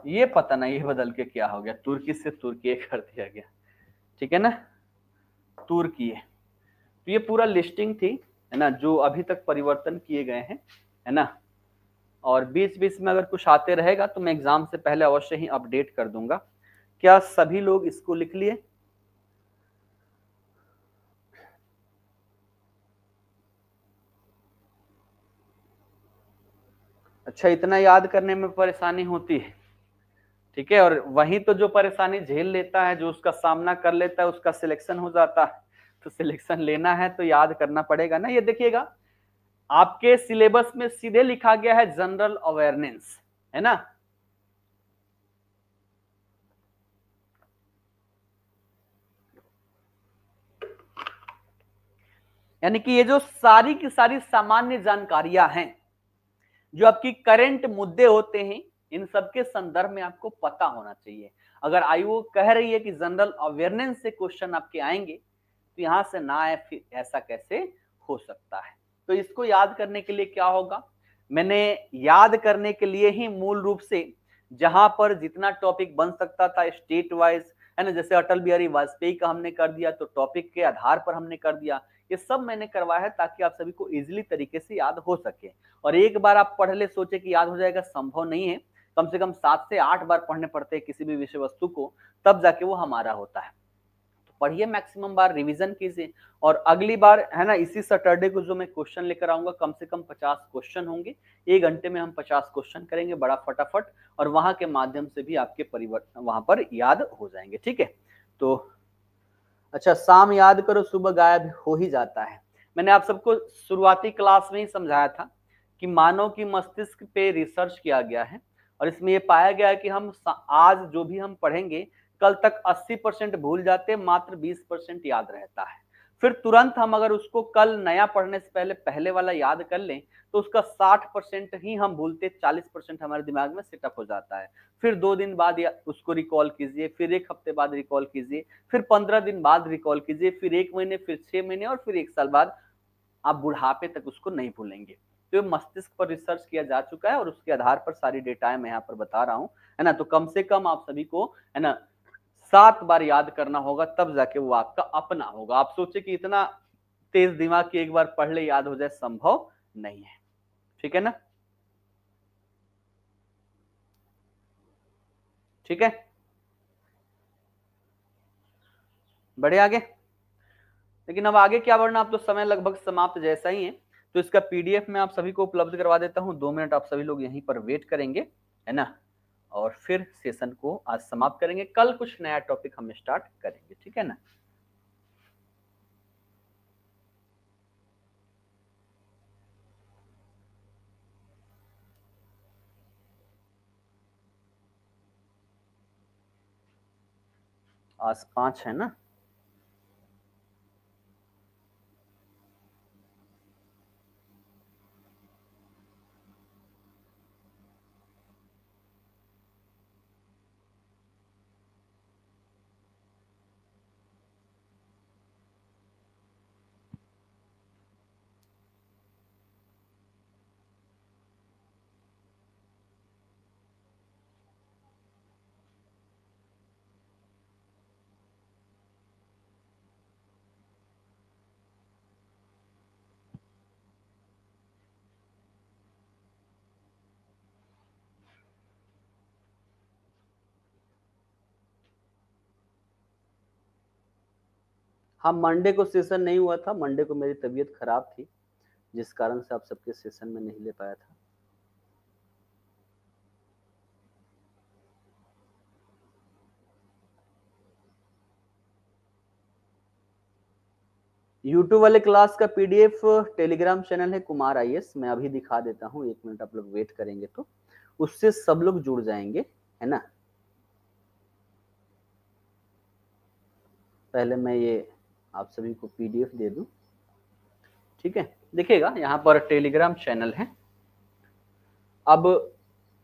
ये पता नहीं ये बदल के क्या हो गया, तुर्की से तुर्कीये कर दिया गया। ठीक है ना, तुर्कीये। तो ये पूरा लिस्टिंग थी है ना, जो अभी तक परिवर्तन किए गए हैं है ना। और बीच बीच में अगर कुछ आते रहेगा तो मैं एग्जाम से पहले अवश्य ही अपडेट कर दूंगा। क्या सभी लोग इसको लिख लिए? अच्छा, इतना याद करने में परेशानी होती है। ठीक है, और वही तो जो परेशानी झेल लेता है, जो उसका सामना कर लेता है, उसका सिलेक्शन हो जाता है। तो सिलेक्शन लेना है तो याद करना पड़ेगा ना। ये देखिएगा, आपके सिलेबस में सीधे लिखा गया है जनरल अवेयरनेस, है ना। यानी कि ये जो सारी की सारी सामान्य जानकारियां हैं, जो आपकी करंट मुद्दे होते हैं, इन सब के संदर्भ में आपको पता होना चाहिए। अगर आयोग कह रही है कि जनरल अवेयरनेस से क्वेश्चन आपके आएंगे, तो यहां से ना आए, फिर ऐसा कैसे हो सकता है? तो इसको याद करने के लिए क्या होगा, मैंने याद करने के लिए ही मूल रूप से जहां पर जितना टॉपिक बन सकता था स्टेट वाइज, है ना, जैसे अटल बिहारी वाजपेयी का हमने कर दिया, तो टॉपिक के आधार पर हमने कर दिया। ये सब मैंने करवाया है ताकि आप सभी को इजीली तरीके से याद हो सके। और एक बार आप पढ़ ले सोचे कि याद हो जाएगा, संभव नहीं है। कम से कम 7 से 8 बार पढ़ने पड़ते हैं किसी भी विषय वस्तु को, तब जाके वो हमारा होता है। तो पढ़िए, मैक्सिमम बार रिवीजन कीजिए। और अगली बार है ना, इसी सैटरडे को जो मैं क्वेश्चन लेकर आऊंगा, कम से कम 50 क्वेश्चन होंगे। 1 घंटे में हम 50 क्वेश्चन करेंगे, बड़ा फटाफट, और वहां के माध्यम से भी आपके परिवर्तन वहां पर याद हो जाएंगे। ठीक है, तो अच्छा, शाम याद करो सुबह गायब हो ही जाता है। मैंने आप सबको शुरुआती क्लास में ही समझाया था कि मानव की मस्तिष्क पे रिसर्च किया गया है और इसमें यह पाया गया है कि हम आज जो भी हम पढ़ेंगे, कल तक 80% भूल जाते हैं, मात्र 20% याद रहता है। फिर तुरंत हम अगर उसको कल नया पढ़ने से पहले पहले वाला याद कर लें, तो उसका 60% ही हम भूलते, 40% हमारे दिमाग में सेटअप हो जाता है। फिर 2 दिन बाद उसको रिकॉल कीजिए, फिर 1 हफ्ते बाद रिकॉल कीजिए, फिर 15 दिन बाद रिकॉल कीजिए, फिर 1 महीने, फिर 6 महीने, और फिर 1 साल बाद आप बुढ़ापे तक उसको नहीं भूलेंगे। तो मस्तिष्क पर रिसर्च किया जा चुका है और उसके आधार पर सारी डेटा मैं यहाँ पर बता रहा हूँ, है ना। तो कम से कम आप सभी को, है ना, 7 बार याद करना होगा, तब जाके वो आपका अपना होगा। आप सोचे कि इतना तेज दिमाग की एक बार पढ़ ले याद हो जाए, संभव नहीं है। ठीक है ना, ठीक है, बढ़े आगे। लेकिन अब आगे क्या बढ़ना, अब तो समय लगभग समाप्त जैसा ही है। तो इसका पीडीएफ मैं आप सभी को उपलब्ध करवा देता हूं। 2 मिनट आप सभी लोग यहीं पर वेट करेंगे, है ना, और फिर सेशन को आज समाप्त करेंगे। कल कुछ नया टॉपिक हम स्टार्ट करेंगे, ठीक है ना। आज 5 है ना। हाँ, मंडे को सेशन नहीं हुआ था, मंडे को मेरी तबीयत खराब थी, जिस कारण से आप सबके सेशन में नहीं ले पाया था। यूट्यूब वाले क्लास का पीडीएफ टेलीग्राम चैनल है कुमार आईएएस, मैं अभी दिखा देता हूँ, 1 मिनट आप लोग वेट करेंगे तो उससे सब लोग जुड़ जाएंगे, है ना। पहले मैं ये आप सभी को पीडीएफ दे दूं, ठीक है। देखिएगा यहाँ पर टेलीग्राम चैनल है। अब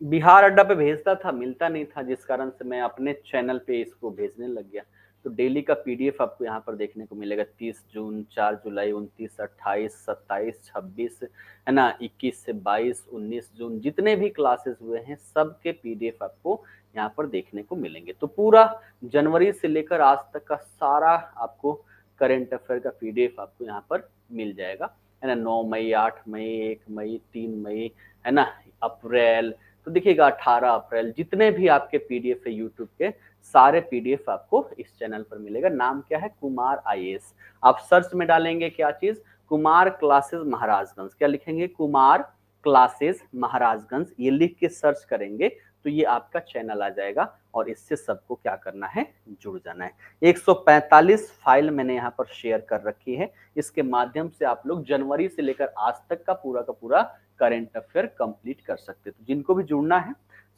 बिहार अड्डा पे भेजता था, मिलता नहीं था, जिस कारण से मैं अपने चैनल पे इसको भेजने लग गया। तो डेली का पीडीएफ आपको यहाँ पर देखने को मिलेगा। 30 जून, 4 जुलाई, 29, 28, 27, 26, है ना, 21 से 22, 19 जून, जितने भी क्लासेस हुए हैं सबके पीडीएफ आपको यहाँ पर देखने को मिलेंगे। तो पूरा जनवरी से लेकर आज तक का सारा आपको करंट अफेयर का पीडीएफ आपको यहाँ पर मिल जाएगा, है ना। 9 मई, 8 मई, 1 मई, 3 मई, है ना, अप्रैल, तो देखिएगा 18 अप्रैल, जितने भी आपके पीडीएफ है यूट्यूब के सारे पीडीएफ आपको इस चैनल पर मिलेगा। नाम क्या है? कुमार आईएएस। आप सर्च में डालेंगे क्या चीज? कुमार क्लासेस महाराजगंज। क्या लिखेंगे? कुमार क्लासेस महाराजगंज। ये लिख के सर्च करेंगे तो ये आपका चैनल आ जाएगा और इससे सबको क्या करना है? जुड़ जाना है। 145 फाइल मैंने यहाँ पर शेयर कर रखी है, इसके माध्यम से आप लोग जनवरी से लेकर आज तक का पूरा करंट अफेयर कंप्लीट कर सकते हैं। तो जिनको भी जुड़ना है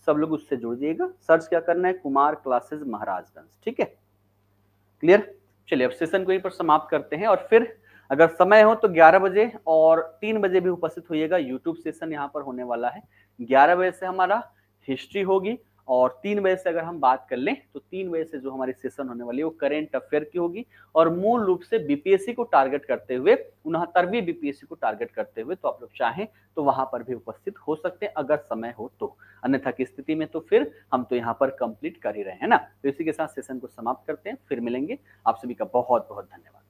सब लोग उससे जुड़ जाइएगा। सर्च क्या करना है? कुमार क्लासेस महाराजगंज, ठीक है। क्लियर? चलिए अब सेशन को यहीं पर समाप्त करते हैं और फिर अगर समय हो तो 11 बजे और 3 बजे भी उपस्थित होइएगा। यूट्यूब सेशन यहाँ पर होने वाला है। 11 बजे से हमारा हिस्ट्री होगी और 3 बजे से अगर हम बात कर लें तो 3 बजे से जो हमारी सेशन होने वाली है वो करेंट अफेयर की होगी और मूल रूप से बीपीएससी को टारगेट करते हुए, 69वीं बीपीएससी को टारगेट करते हुए, तो आप लोग चाहें तो वहां पर भी उपस्थित हो सकते हैं अगर समय हो तो। अन्यथा की स्थिति में तो फिर हम तो यहाँ पर कंप्लीट कर ही रहे हैं ना। तो इसी के साथ सेशन को समाप्त करते हैं, फिर मिलेंगे। आप सभी का बहुत बहुत धन्यवाद।